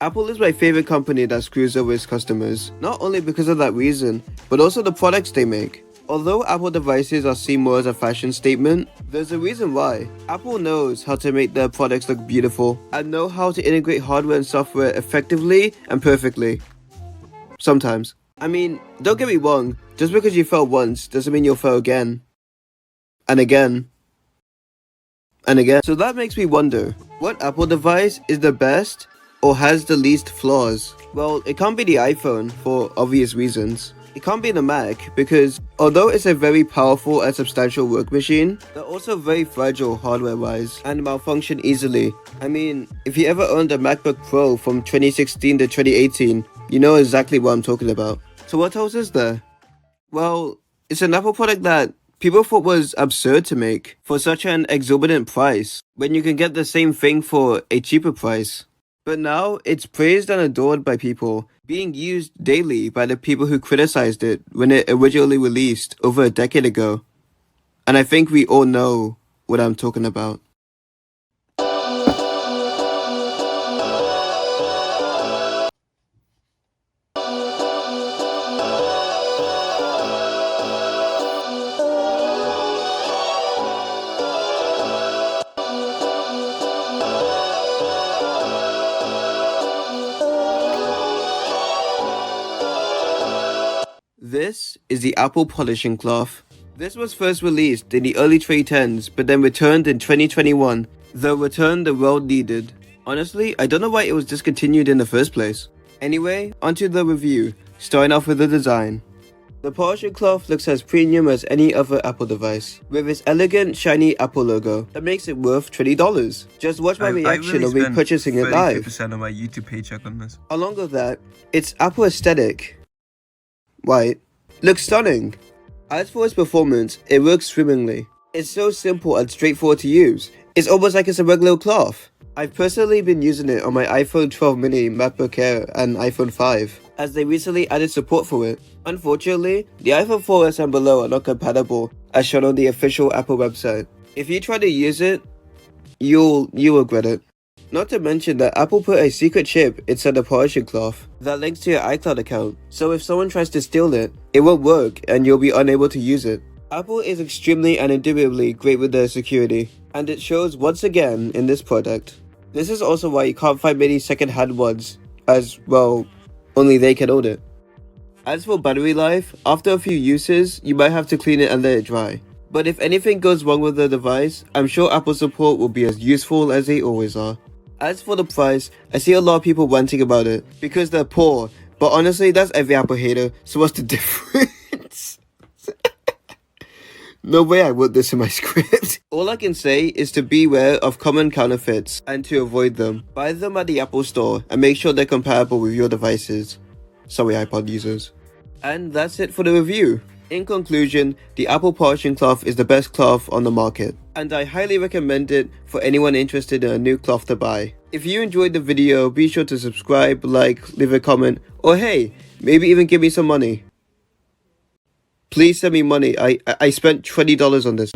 Apple is my favorite company that screws over its customers, not only because of that reason, but also the products they make. Although Apple devices are seen more as a fashion statement, there's a reason why. Apple knows how to make their products look beautiful, and know how to integrate hardware and software effectively and perfectly. Sometimes. I mean, don't get me wrong, just because you fail once doesn't mean you'll fail again. And again. And again. So that makes me wonder, what Apple device is the best or has the least flaws? Well, it can't be the iPhone for obvious reasons. It can't be the Mac because although it's a very powerful and substantial work machine, they're also very fragile hardware-wise and malfunction easily. I mean, if you ever owned a MacBook Pro from 2016 to 2018, you know exactly what I'm talking about. So what else is there? Well, it's an Apple product that people thought was absurd to make for such an exorbitant price when you can get the same thing for a cheaper price. But now it's praised and adored by people, being used daily by the people who criticized it when it originally released over a decade ago. And I think we all know what I'm talking about. This is the Apple polishing cloth. This was first released in the early 2010s, but then returned in 2021, the return the world needed. Honestly, I don't know why it was discontinued in the first place. Anyway, onto the review, starting off with the design. The polishing cloth looks as premium as any other Apple device, with its elegant, shiny Apple logo that makes it worth $20. Just watch my reaction of me purchasing it live. 32% of my YouTube paycheck on this. Along with that, its Apple aesthetic, white, looks stunning. As for its performance, it works swimmingly. It's so simple and straightforward to use. It's almost like it's a regular cloth. I've personally been using it on my iPhone 12 mini, MacBook Air, and iPhone 5, as they recently added support for it. Unfortunately, the iPhone 4S and below are not compatible, as shown on the official Apple website. If you try to use it, you'll regret it. Not to mention that Apple put a secret chip inside the polishing cloth that links to your iCloud account, so if someone tries to steal it, it won't work and you'll be unable to use it. Apple is extremely and indubitably great with their security, and it shows once again in this product. This is also why you can't find many second-hand ones, as, well, only they can own it. As for battery life, after a few uses, you might have to clean it and let it dry. But if anything goes wrong with the device, I'm sure Apple support will be as useful as they always are. As for the price, I see a lot of people ranting about it because they're poor, but honestly that's every Apple hater, so what's the difference? No way I wrote this in my script. All I can say is to beware of common counterfeits and to avoid them. Buy them at the Apple store and make sure they're compatible with your devices. Sorry iPod users. And that's it for the review. In conclusion, the Apple polishing cloth is the best cloth on the market, and I highly recommend it for anyone interested in a new cloth to buy. If you enjoyed the video, be sure to subscribe, like, leave a comment, or hey, maybe even give me some money. Please send me money. I spent $20 on this.